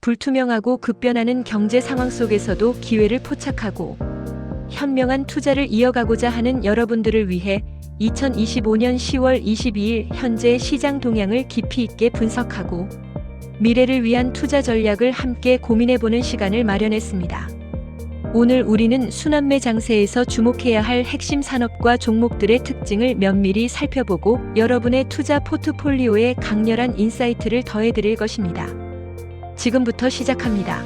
불투명하고 급변하는 경제 상황 속에서도 기회를 포착하고 현명한 투자를 이어가고자 하는 여러분들을 위해 2025년 10월 22일 현재 시장 동향을 깊이 있게 분석하고 미래를 위한 투자 전략을 함께 고민해보는 시간을 마련했습니다. 오늘 우리는 순환매 장세에서 주목해야 할 핵심 산업과 종목들의 특징을 면밀히 살펴보고 여러분의 투자 포트폴리오에 강렬한 인사이트를 더해드릴 것입니다. 지금부터 시작합니다.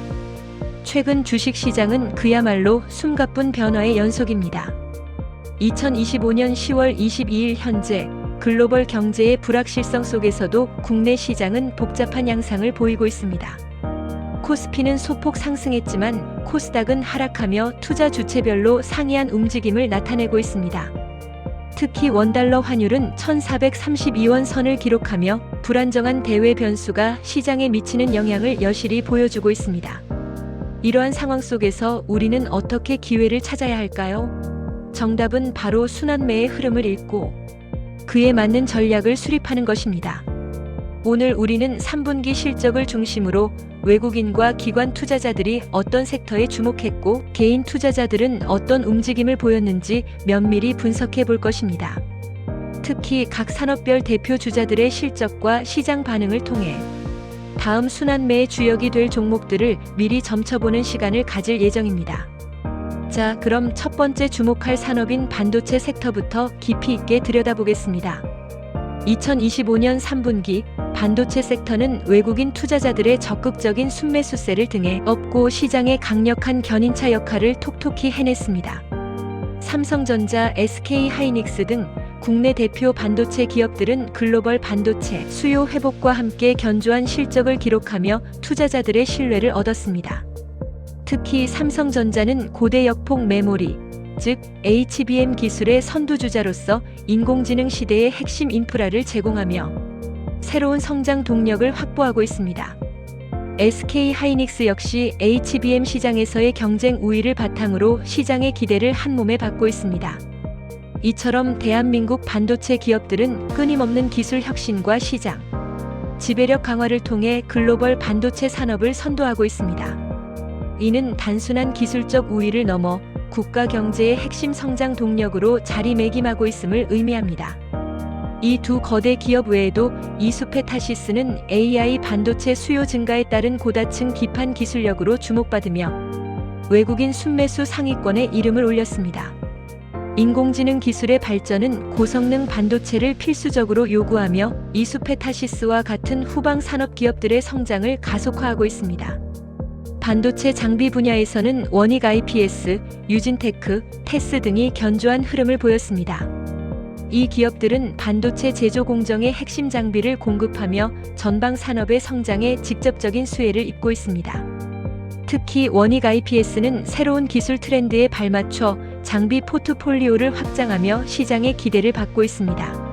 최근 주식시장은 그야말로 숨가쁜 변화의 연속입니다. 2025년 10월 22일 현재 글로벌 경제의 불확실성 속에서도 국내 시장은 복잡한 양상을 보이고 있습니다. 코스피는 소폭 상승했지만 코스닥은 하락하며 투자 주체별로 상이한 움직임을 나타내고 있습니다. 특히 원달러 환율은 1432원 선을 기록하며 불안정한 대외 변수가 시장에 미치는 영향을 여실히 보여주고 있습니다. 이러한 상황 속에서 우리는 어떻게 기회를 찾아야 할까요? 정답은 바로 순환매의 흐름을 읽고 그에 맞는 전략을 수립하는 것입니다. 오늘 우리는 3분기 실적을 중심으로 외국인과 기관 투자자들이 어떤 섹터에 주목했고 개인 투자자들은 어떤 움직임을 보였는지 면밀히 분석해 볼 것입니다. 특히 각 산업별 대표 주자들의 실적과 시장 반응을 통해 다음 순환매의 주역이 될 종목들을 미리 점쳐보는 시간을 가질 예정입니다. 자, 그럼 첫 번째 주목할 산업인 반도체 섹터부터 깊이 있게 들여다보겠습니다. 2025년 3분기 반도체 섹터는 외국인 투자자들의 적극적인 순매수세를 등에 업고 시장의 강력한 견인차 역할을 톡톡히 해냈습니다. 삼성전자, SK하이닉스 등 국내 대표 반도체 기업들은 글로벌 반도체 수요 회복과 함께 견조한 실적을 기록하며 투자자들의 신뢰를 얻었습니다. 특히 삼성전자는 고대 역폭 메모리, 즉 HBM 기술의 선두주자로서 인공지능 시대의 핵심 인프라를 제공하며 새로운 성장 동력을 확보하고 있습니다. SK하이닉스 역시 HBM 시장에서의 경쟁 우위를 바탕으로 시장의 기대를 한몸에 받고 있습니다. 이처럼 대한민국 반도체 기업들은 끊임없는 기술 혁신과 시장, 지배력 강화를 통해 글로벌 반도체 산업을 선도하고 있습니다. 이는 단순한 기술적 우위를 넘어 국가 경제의 핵심 성장 동력으로 자리매김하고 있음을 의미합니다. 이 두 거대 기업 외에도 이수페타시스는 AI 반도체 수요 증가에 따른 고다층 기판 기술력으로 주목받으며 외국인 순매수 상위권에 이름을 올렸습니다. 인공지능 기술의 발전은 고성능 반도체를 필수적으로 요구하며 이수페타시스와 같은 후방 산업 기업들의 성장을 가속화하고 있습니다. 반도체 장비 분야에서는 원익 IPS, 유진테크, 테스 등이 견조한 흐름을 보였습니다. 이 기업들은 반도체 제조 공정의 핵심 장비를 공급하며 전방 산업의 성장에 직접적인 수혜를 입고 있습니다. 특히 원익 IPS는 새로운 기술 트렌드에 발맞춰 장비 포트폴리오를 확장하며 시장의 기대를 받고 있습니다.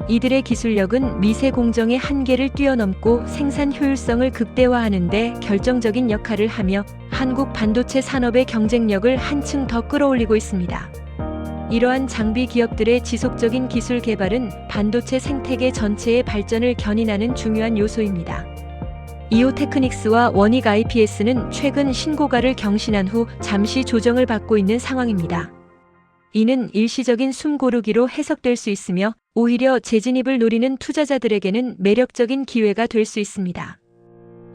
이들의 기술력은 미세 공정의 한계를 뛰어넘고 생산 효율성을 극대화하는 데 결정적인 역할을 하며 한국 반도체 산업의 경쟁력을 한층 더 끌어올리고 있습니다. 이러한 장비 기업들의 지속적인 기술 개발은 반도체 생태계 전체의 발전을 견인하는 중요한 요소입니다. 이오테크닉스와 원익 IPS는 최근 신고가를 경신한 후 잠시 조정을 받고 있는 상황입니다. 이는 일시적인 숨고르기로 해석될 수 있으며 오히려 재진입을 노리는 투자자들에게는 매력적인 기회가 될 수 있습니다.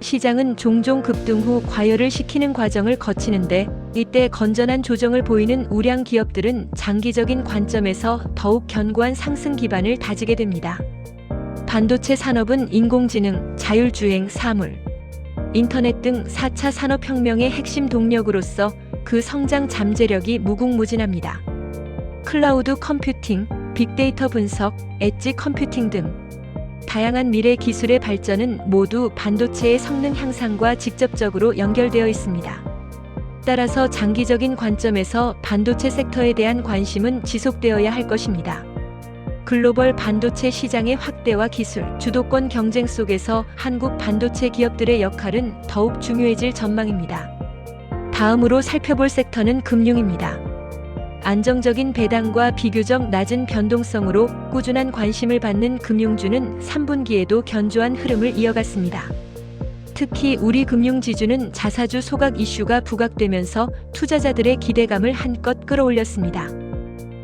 시장은 종종 급등 후 과열을 시키는 과정을 거치는데 이때 건전한 조정을 보이는 우량 기업들은 장기적인 관점에서 더욱 견고한 상승 기반을 다지게 됩니다. 반도체 산업은 인공지능, 자율주행, 사물, 인터넷 등 4차 산업혁명의 핵심 동력으로서 그 성장 잠재력이 무궁무진합니다. 클라우드 컴퓨팅, 빅데이터 분석, 엣지 컴퓨팅 등 다양한 미래 기술의 발전은 모두 반도체의 성능 향상과 직접적으로 연결되어 있습니다. 따라서 장기적인 관점에서 반도체 섹터에 대한 관심은 지속되어야 할 것입니다. 글로벌 반도체 시장의 확대와 기술, 주도권 경쟁 속에서 한국 반도체 기업들의 역할은 더욱 중요해질 전망입니다. 다음으로 살펴볼 섹터는 금융입니다. 안정적인 배당과 비교적 낮은 변동성으로 꾸준한 관심을 받는 금융주는 3분기에도 견조한 흐름을 이어갔습니다. 특히 우리 금융지주는 자사주 소각 이슈가 부각되면서 투자자들의 기대감을 한껏 끌어올렸습니다.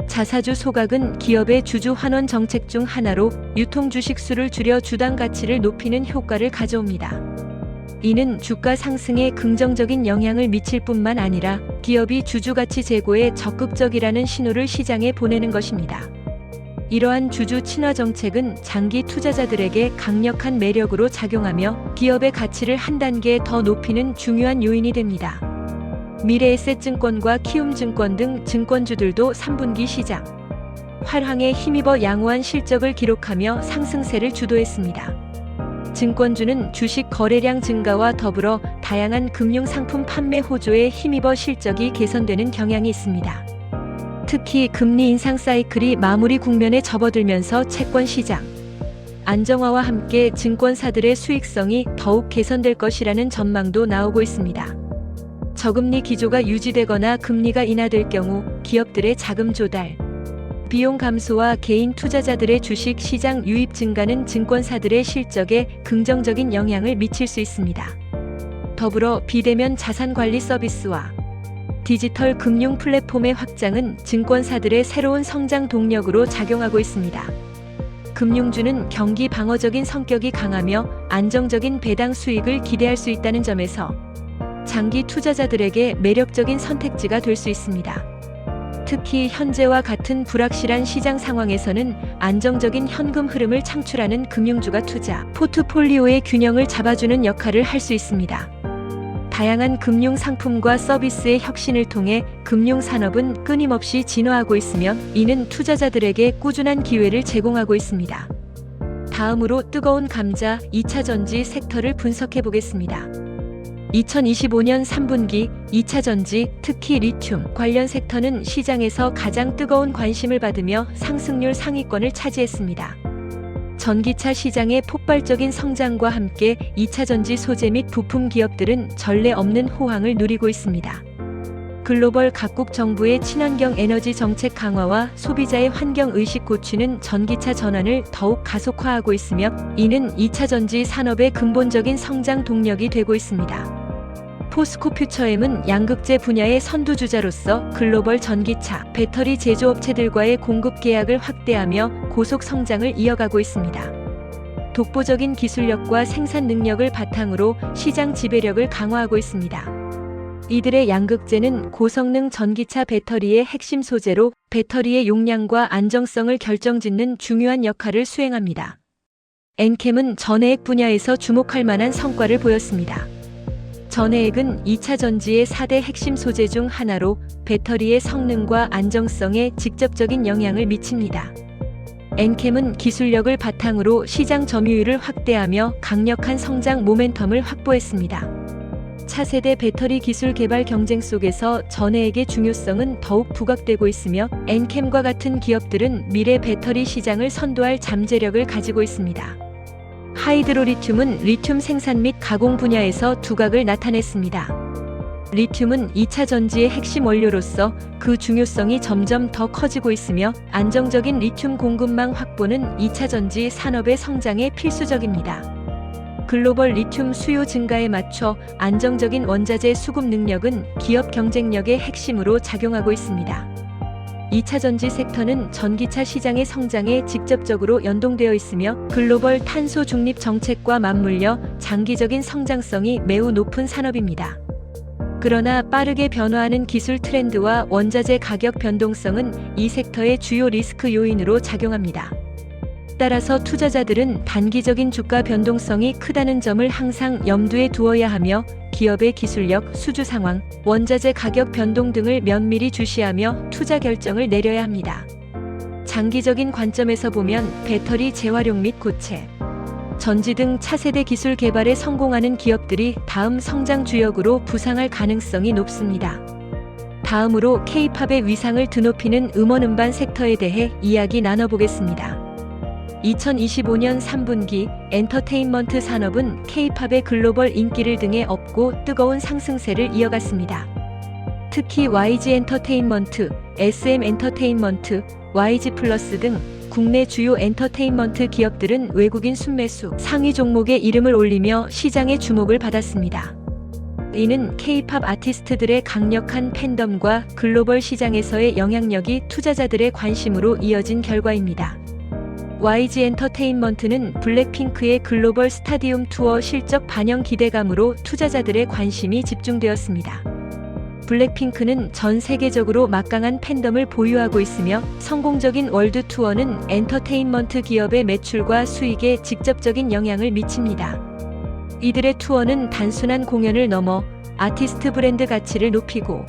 자사주 소각은 기업의 주주 환원 정책 중 하나로 유통 주식 수를 줄여 주당 가치를 높이는 효과를 가져옵니다. 이는 주가 상승에 긍정적인 영향을 미칠 뿐만 아니라 기업이 주주 가치 제고에 적극적이라는 신호를 시장에 보내는 것입니다. 이러한 주주 친화 정책은 장기 투자자들에게 강력한 매력으로 작용하며 기업의 가치를 한 단계 더 높이는 중요한 요인이 됩니다. 미래에셋증권과 키움증권 등 증권주들도 3분기 시장 활황에 힘입어 양호한 실적을 기록하며 상승세를 주도했습니다. 증권주는 주식 거래량 증가와 더불어 다양한 금융상품 판매 호조에 힘입어 실적이 개선되는 경향이 있습니다. 특히 금리 인상 사이클이 마무리 국면에 접어들면서 채권 시장 안정화와 함께 증권사들의 수익성이 더욱 개선될 것이라는 전망도 나오고 있습니다. 저금리 기조가 유지되거나 금리가 인하될 경우 기업들의 자금 조달, 비용 감소와 개인 투자자들의 주식 시장 유입 증가는 증권사들의 실적에 긍정적인 영향을 미칠 수 있습니다. 더불어 비대면 자산 관리 서비스와 디지털 금융 플랫폼의 확장은 증권사들의 새로운 성장 동력으로 작용하고 있습니다. 금융주는 경기 방어적인 성격이 강하며 안정적인 배당 수익을 기대할 수 있다는 점에서 장기 투자자들에게 매력적인 선택지가 될 수 있습니다. 특히 현재와 같은 불확실한 시장 상황에서는 안정적인 현금 흐름을 창출하는 금융주가 투자 포트폴리오의 균형을 잡아주는 역할을 할 수 있습니다. 다양한 금융 상품과 서비스의 혁신을 통해 금융산업은 끊임없이 진화하고 있으며 이는 투자자들에게 꾸준한 기회를 제공하고 있습니다. 다음으로 뜨거운 감자 2차전지 섹터를 분석해 보겠습니다. 2025년 3분기 2차전지, 특히 리튬 관련 섹터는 시장에서 가장 뜨거운 관심을 받으며 상승률 상위권을 차지했습니다. 전기차 시장의 폭발적인 성장과 함께 2차전지 소재 및 부품 기업들은 전례 없는 호황을 누리고 있습니다. 글로벌 각국 정부의 친환경 에너지 정책 강화와 소비자의 환경 의식 고취는 전기차 전환을 더욱 가속화하고 있으며 이는 2차전지 산업의 근본적인 성장 동력이 되고 있습니다. 포스코 퓨처엠은 양극재 분야의 선두주자로서 글로벌 전기차, 배터리 제조업체들과의 공급 계약을 확대하며 고속 성장을 이어가고 있습니다. 독보적인 기술력과 생산 능력을 바탕으로 시장 지배력을 강화하고 있습니다. 이들의 양극재는 고성능 전기차 배터리의 핵심 소재로 배터리의 용량과 안정성을 결정짓는 중요한 역할을 수행합니다. 엔캠은 전해액 분야에서 주목할 만한 성과를 보였습니다. 전해액은 2차전지의 4대 핵심 소재 중 하나로 배터리의 성능과 안정성에 직접적인 영향을 미칩니다. 엔캠은 기술력을 바탕으로 시장 점유율을 확대하며 강력한 성장 모멘텀을 확보했습니다. 차세대 배터리 기술 개발 경쟁 속에서 전해액의 중요성은 더욱 부각되고 있으며 엔캠과 같은 기업들은 미래 배터리 시장을 선도할 잠재력을 가지고 있습니다. 하이드로리튬은 리튬 생산 및 가공 분야에서 두각을 나타냈습니다. 리튬은 2차 전지의 핵심 원료로서 그 중요성이 점점 더 커지고 있으며 안정적인 리튬 공급망 확보는 2차 전지 산업의 성장에 필수적입니다. 글로벌 리튬 수요 증가에 맞춰 안정적인 원자재 수급 능력은 기업 경쟁력의 핵심으로 작용하고 있습니다. 2차 전지 섹터는 전기차 시장의 성장에 직접적으로 연동되어 있으며 글로벌 탄소 중립 정책과 맞물려 장기적인 성장성이 매우 높은 산업입니다. 그러나 빠르게 변화하는 기술 트렌드와 원자재 가격 변동성은 이 섹터의 주요 리스크 요인으로 작용합니다. 따라서 투자자들은 단기적인 주가 변동성이 크다는 점을 항상 염두에 두어야 하며 기업의 기술력, 수주 상황, 원자재 가격 변동 등을 면밀히 주시하며 투자 결정을 내려야 합니다. 장기적인 관점에서 보면 배터리 재활용 및 고체, 전지 등 차세대 기술 개발에 성공하는 기업들이 다음 성장 주역으로 부상할 가능성이 높습니다. 다음으로 K-팝의 위상을 드높이는 음원 음반 섹터에 대해 이야기 나눠보겠습니다. 2025년 3분기 엔터테인먼트 산업은 K-팝의 글로벌 인기를 등에 업고 뜨거운 상승세를 이어갔습니다. 특히 YG 엔터테인먼트, SM 엔터테인먼트, YG 플러스 등 국내 주요 엔터테인먼트 기업들은 외국인 순매수 상위 종목에 이름을 올리며 시장의 주목을 받았습니다. 이는 K-팝 아티스트들의 강력한 팬덤과 글로벌 시장에서의 영향력이 투자자들의 관심으로 이어진 결과입니다. YG 엔터테인먼트는 블랙핑크의 글로벌 스타디움 투어 실적 반영 기대감으로 투자자들의 관심이 집중되었습니다. 블랙핑크는 전 세계적으로 막강한 팬덤을 보유하고 있으며 성공적인 월드 투어는 엔터테인먼트 기업의 매출과 수익에 직접적인 영향을 미칩니다. 이들의 투어는 단순한 공연을 넘어 아티스트 브랜드 가치를 높이고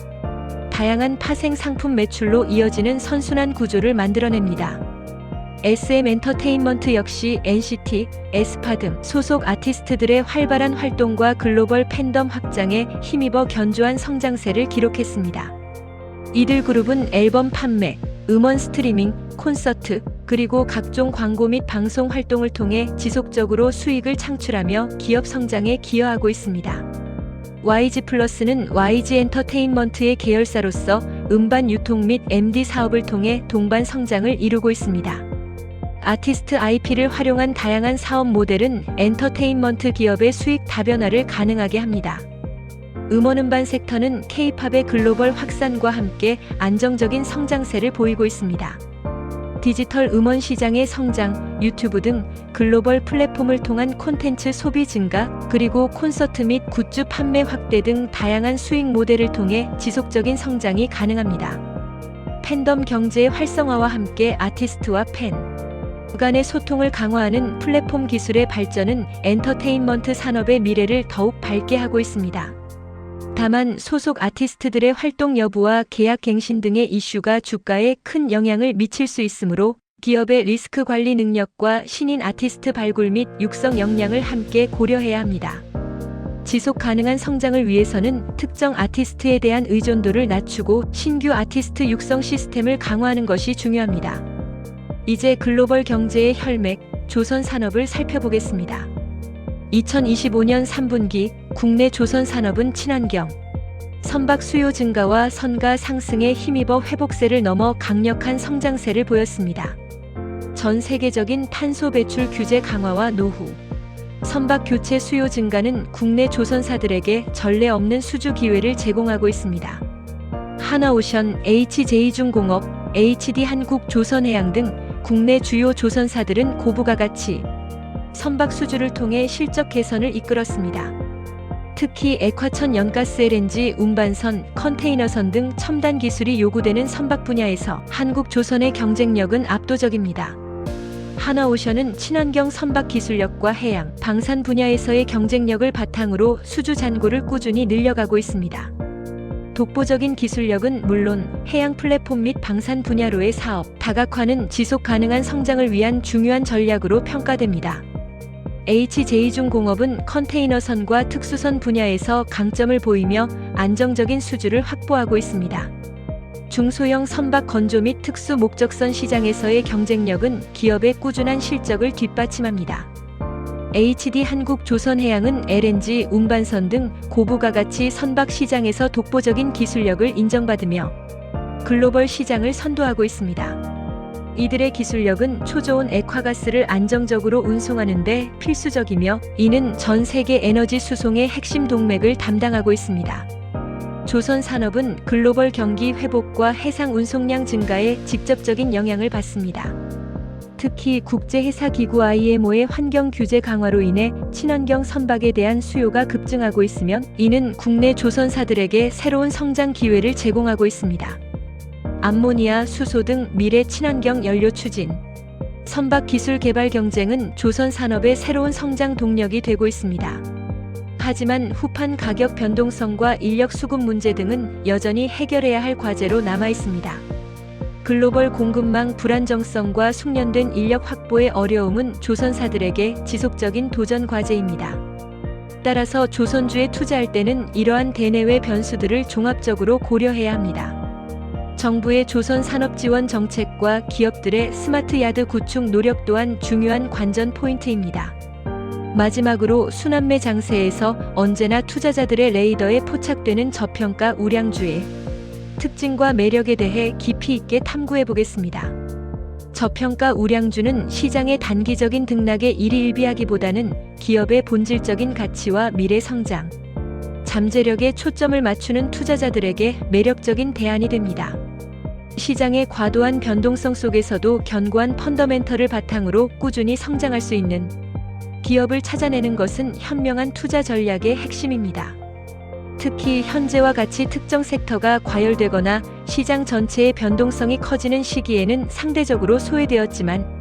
다양한 파생 상품 매출로 이어지는 선순환 구조를 만들어냅니다. SM 엔터테인먼트 역시 NCT, 에스파 등 소속 아티스트들의 활발한 활동과 글로벌 팬덤 확장에 힘입어 견조한 성장세를 기록했습니다. 이들 그룹은 앨범 판매, 음원 스트리밍, 콘서트, 그리고 각종 광고 및 방송 활동을 통해 지속적으로 수익을 창출하며 기업 성장에 기여하고 있습니다. YG플러스는 YG 엔터테인먼트의 계열사로서 음반 유통 및 MD 사업을 통해 동반 성장을 이루고 있습니다. 아티스트 IP를 활용한 다양한 사업 모델은 엔터테인먼트 기업의 수익 다변화를 가능하게 합니다. 음원 섹터는 K-팝의 글로벌 확산과 함께 안정적인 성장세를 보이고 있습니다. 디지털 음원 시장의 성장, 유튜브 등 글로벌 플랫폼을 통한 콘텐츠 소비 증가, 그리고 콘서트 및 굿즈 판매 확대 등 다양한 수익 모델을 통해 지속적인 성장이 가능합니다. 팬덤 경제의 활성화와 함께 아티스트와 팬 간의 소통을 강화하는 플랫폼 기술의 발전은 엔터테인먼트 산업의 미래를 더욱 밝게 하고 있습니다. 다만 소속 아티스트들의 활동 여부와 계약 갱신 등의 이슈가 주가에 큰 영향을 미칠 수 있으므로 기업의 리스크 관리 능력과 신인 아티스트 발굴 및 육성 역량을 함께 고려해야 합니다. 지속 가능한 성장을 위해서는 특정 아티스트에 대한 의존도를 낮추고 신규 아티스트 육성 시스템을 강화하는 것이 중요합니다. 이제 글로벌 경제의 혈맥, 조선 산업을 살펴보겠습니다. 2025년 3분기 국내 조선 산업은 친환경, 선박 수요 증가와 선가 상승에 힘입어 회복세를 넘어 강력한 성장세를 보였습니다. 전 세계적인 탄소 배출 규제 강화와 노후, 선박 교체 수요 증가는 국내 조선사들에게 전례 없는 수주 기회를 제공하고 있습니다. 하나오션, HJ중공업, HD한국조선해양 등 국내 주요 조선사들은 고부가 가치 선박 수주를 통해 실적 개선을 이끌었습니다. 특히 액화천 연가스 LNG 운반선, 컨테이너선 등 첨단 기술이 요구되는 선박 분야에서 한국조선의 경쟁력은 압도적입니다. 하나오션은 친환경 선박 기술력과 해양, 방산 분야에서의 경쟁력을 바탕으로 수주 잔고를 꾸준히 늘려가고 있습니다. 독보적인 기술력은 물론 해양 플랫폼 및 방산 분야로의 사업, 다각화는 지속 가능한 성장을 위한 중요한 전략으로 평가됩니다. HJ중공업은 컨테이너선과 특수선 분야에서 강점을 보이며 안정적인 수주를 확보하고 있습니다. 중소형 선박 건조 및 특수 목적선 시장에서의 경쟁력은 기업의 꾸준한 실적을 뒷받침합니다. HD한국조선해양은 LNG 운반선 등 고부가가치 선박 시장에서 독보적인 기술력을 인정받으며 글로벌 시장을 선도하고 있습니다. 이들의 기술력은 초저온 액화가스를 안정적으로 운송하는 데 필수적이며 이는 전 세계 에너지 수송의 핵심 동맥을 담당하고 있습니다. 조선 산업은 글로벌 경기 회복과 해상 운송량 증가에 직접적인 영향을 받습니다. 특히 국제해사기구 IMO의 환경 규제 강화로 인해 친환경 선박에 대한 수요가 급증하고 있으면 이는 국내 조선사들에게 새로운 성장 기회를 제공하고 있습니다. 암모니아, 수소 등 미래 친환경 연료 추진, 선박 기술 개발 경쟁은 조선 산업의 새로운 성장 동력이 되고 있습니다. 하지만 후판 가격 변동성과 인력 수급 문제 등은 여전히 해결해야 할 과제로 남아 있습니다. 글로벌 공급망 불안정성과 숙련된 인력 확보의 어려움은 조선사들에게 지속적인 도전 과제입니다. 따라서 조선주에 투자할 때는 이러한 대내외 변수들을 종합적으로 고려해야 합니다. 정부의 조선 산업 지원 정책과 기업들의 스마트 야드 구축 노력 또한 중요한 관전 포인트입니다. 마지막으로 순환매 장세에서 언제나 투자자들의 레이더에 포착되는 저평가 우량주의 특징과 매력에 대해 깊이 있게 탐구해 보겠습니다. 저평가 우량주는 시장의 단기적인 등락에 일희일비하기보다는 기업의 본질적인 가치와 미래 성장, 잠재력에 초점을 맞추는 투자자들에게 매력적인 대안이 됩니다. 시장의 과도한 변동성 속에서도 견고한 펀더멘털을 바탕으로 꾸준히 성장할 수 있는 기업을 찾아내는 것은 현명한 투자 전략의 핵심입니다. 특히 현재와 같이 특정 섹터가 과열되거나 시장 전체의 변동성이 커지는 시기에는 상대적으로 소외되었지만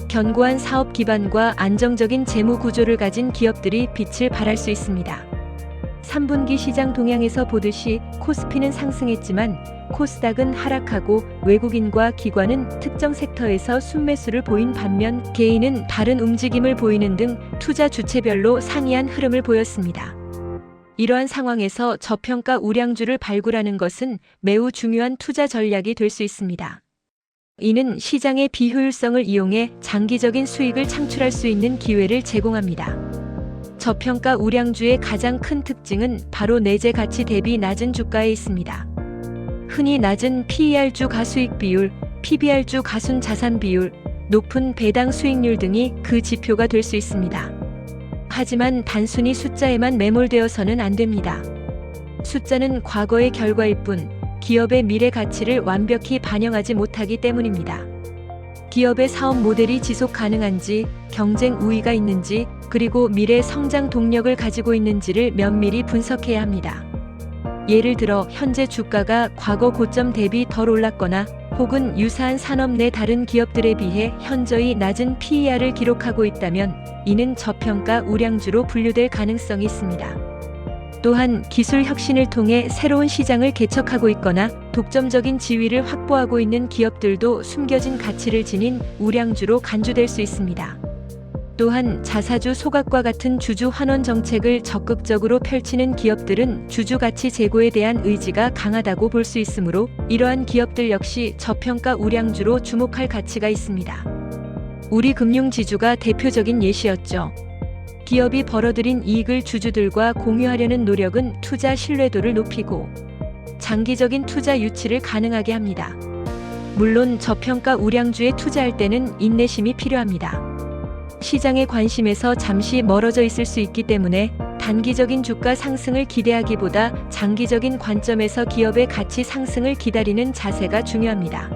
견고한 사업 기반과 안정적인 재무 구조를 가진 기업들이 빛을 발할 수 있습니다. 3분기 시장 동향에서 보듯이 코스피는 상승했지만 코스닥은 하락하고 외국인과 기관은 특정 섹터에서 순매수를 보인 반면 개인은 다른 움직임을 보이는 등 투자 주체별로 상이한 흐름을 보였습니다. 이러한 상황에서 저평가 우량주를 발굴하는 것은 매우 중요한 투자 전략이 될 수 있습니다. 이는 시장의 비효율성을 이용해 장기적인 수익을 창출할 수 있는 기회를 제공합니다. 저평가 우량주의 가장 큰 특징은 바로 내재 가치 대비 낮은 주가에 있습니다. 흔히 낮은 PER주 가수익 비율, PBR주 가순 자산 비율, 높은 배당 수익률 등이 그 지표가 될 수 있습니다. 하지만 단순히 숫자에만 매몰되어서는 안 됩니다. 숫자는 과거의 결과일 뿐 기업의 미래 가치를 완벽히 반영하지 못하기 때문입니다. 기업의 사업 모델이 지속 가능한지, 경쟁 우위가 있는지, 그리고 미래 성장 동력을 가지고 있는지를 면밀히 분석해야 합니다. 예를 들어 현재 주가가 과거 고점 대비 덜 올랐거나 혹은 유사한 산업 내 다른 기업들에 비해 현저히 낮은 PER을 기록하고 있다면 이는 저평가 우량주로 분류될 가능성이 있습니다. 또한 기술 혁신을 통해 새로운 시장을 개척하고 있거나 독점적인 지위를 확보하고 있는 기업들도 숨겨진 가치를 지닌 우량주로 간주될 수 있습니다. 또한 자사주 소각과 같은 주주 환원 정책을 적극적으로 펼치는 기업들은 주주 가치 제고에 대한 의지가 강하다고 볼 수 있으므로 이러한 기업들 역시 저평가 우량주로 주목할 가치가 있습니다. 우리 금융지주가 대표적인 예시였죠. 기업이 벌어들인 이익을 주주들과 공유하려는 노력은 투자 신뢰도를 높이고 장기적인 투자 유치를 가능하게 합니다. 물론 저평가 우량주에 투자할 때는 인내심이 필요합니다. 시장의 관심에서 잠시 멀어져 있을 수 있기 때문에 단기적인 주가 상승을 기대하기보다 장기적인 관점에서 기업의 가치 상승을 기다리는 자세가 중요합니다.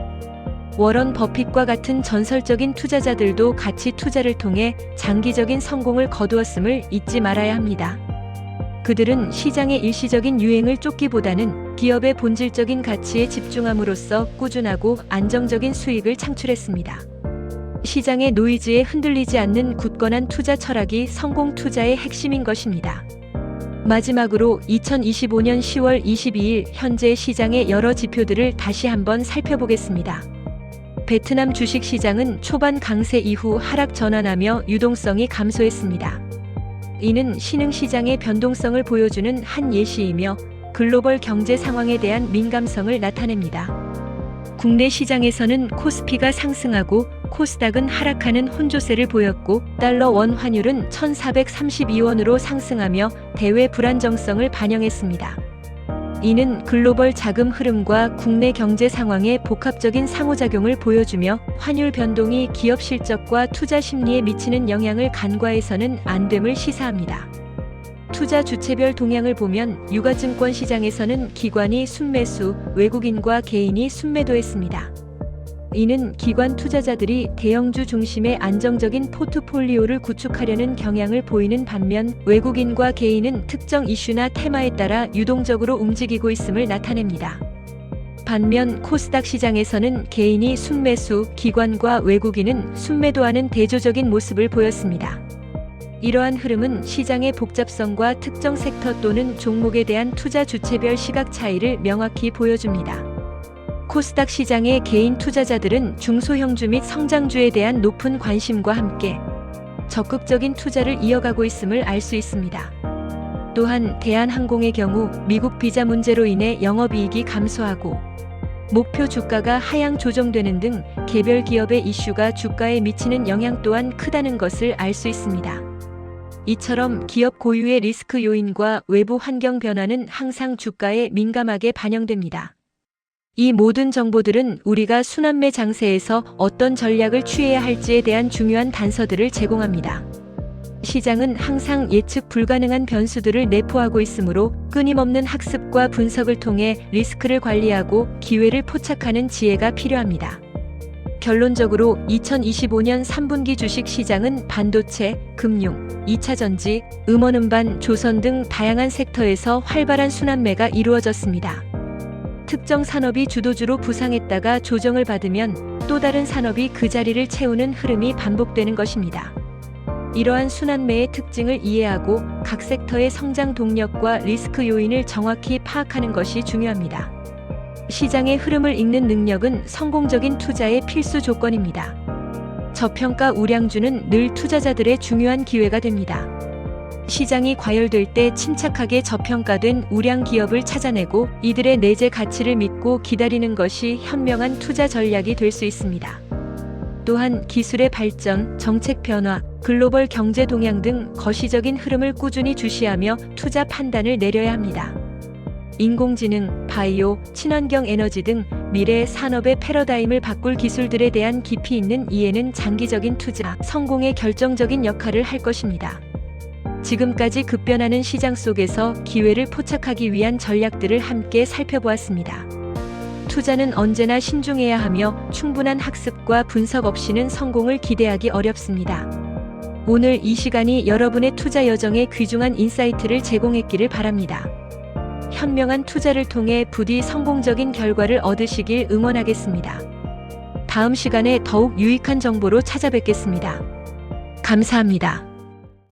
워런 버핏과 같은 전설적인 투자자들도 가치 투자를 통해 장기적인 성공을 거두었음을 잊지 말아야 합니다. 그들은 시장의 일시적인 유행을 쫓기보다는 기업의 본질적인 가치에 집중함으로써 꾸준하고 안정적인 수익을 창출했습니다. 시장의 노이즈에 흔들리지 않는 굳건한 투자 철학이 성공 투자의 핵심인 것입니다. 마지막으로 2025년 10월 22일 현재 시장의 여러 지표들을 다시 한번 살펴보겠습니다. 베트남 주식 시장은 초반 강세 이후 하락 전환하며 유동성이 감소했습니다. 이는 신흥 시장의 변동성을 보여주는 한 예시이며 글로벌 경제 상황에 대한 민감성을 나타냅니다. 국내 시장에서는 코스피가 상승하고 코스닥은 하락하는 혼조세를 보였고 달러 원 환율은 1,432원으로 상승하며 대외 불안정성을 반영했습니다. 이는 글로벌 자금 흐름과 국내 경제 상황의 복합적인 상호작용을 보여주며 환율 변동이 기업 실적과 투자 심리에 미치는 영향을 간과해서는 안 됨을 시사합니다. 투자 주체별 동향을 보면 유가증권 시장에서는 기관이 순매수, 외국인과 개인이 순매도했습니다. 이는 기관 투자자들이 대형주 중심의 안정적인 포트폴리오를 구축하려는 경향을 보이는 반면 외국인과 개인은 특정 이슈나 테마에 따라 유동적으로 움직이고 있음을 나타냅니다. 반면 코스닥 시장에서는 개인이 순매수, 기관과 외국인은 순매도하는 대조적인 모습을 보였습니다. 이러한 흐름은 시장의 복잡성과 특정 섹터 또는 종목에 대한 투자 주체별 시각 차이를 명확히 보여줍니다. 코스닥 시장의 개인 투자자들은 중소형주 및 성장주에 대한 높은 관심과 함께 적극적인 투자를 이어가고 있음을 알 수 있습니다. 또한 대한항공의 경우 미국 비자 문제로 인해 영업이익이 감소하고 목표 주가가 하향 조정되는 등 개별 기업의 이슈가 주가에 미치는 영향 또한 크다는 것을 알 수 있습니다. 이처럼 기업 고유의 리스크 요인과 외부 환경 변화는 항상 주가에 민감하게 반영됩니다. 이 모든 정보들은 우리가 순환매 장세에서 어떤 전략을 취해야 할지에 대한 중요한 단서들을 제공합니다. 시장은 항상 예측 불가능한 변수들을 내포하고 있으므로 끊임없는 학습과 분석을 통해 리스크를 관리하고 기회를 포착하는 지혜가 필요합니다. 결론적으로 2025년 3분기 주식 시장은 반도체, 금융, 2차전지, 음원음반, 조선 등 다양한 섹터에서 활발한 순환매가 이루어졌습니다. 특정 산업이 주도주로 부상했다가 조정을 받으면 또 다른 산업이 그 자리를 채우는 흐름이 반복되는 것입니다. 이러한 순환매의 특징을 이해하고 각 섹터의 성장 동력과 리스크 요인을 정확히 파악하는 것이 중요합니다. 시장의 흐름을 읽는 능력은 성공적인 투자의 필수 조건입니다. 저평가 우량주는 늘 투자자들의 중요한 기회가 됩니다. 시장이 과열될 때 침착하게 저평가된 우량 기업을 찾아내고 이들의 내재 가치를 믿고 기다리는 것이 현명한 투자 전략이 될 수 있습니다. 또한 기술의 발전, 정책 변화, 글로벌 경제 동향 등 거시적인 흐름을 꾸준히 주시하며 투자 판단을 내려야 합니다. 인공지능, 바이오, 친환경 에너지 등 미래 산업의 패러다임을 바꿀 기술들에 대한 깊이 있는 이해는 장기적인 투자, 성공에 결정적인 역할을 할 것입니다. 지금까지 급변하는 시장 속에서 기회를 포착하기 위한 전략들을 함께 살펴보았습니다. 투자는 언제나 신중해야 하며 충분한 학습과 분석 없이는 성공을 기대하기 어렵습니다. 오늘 이 시간이 여러분의 투자 여정에 귀중한 인사이트를 제공했기를 바랍니다. 현명한 투자를 통해 부디 성공적인 결과를 얻으시길 응원하겠습니다. 다음 시간에 더욱 유익한 정보로 찾아뵙겠습니다. 감사합니다.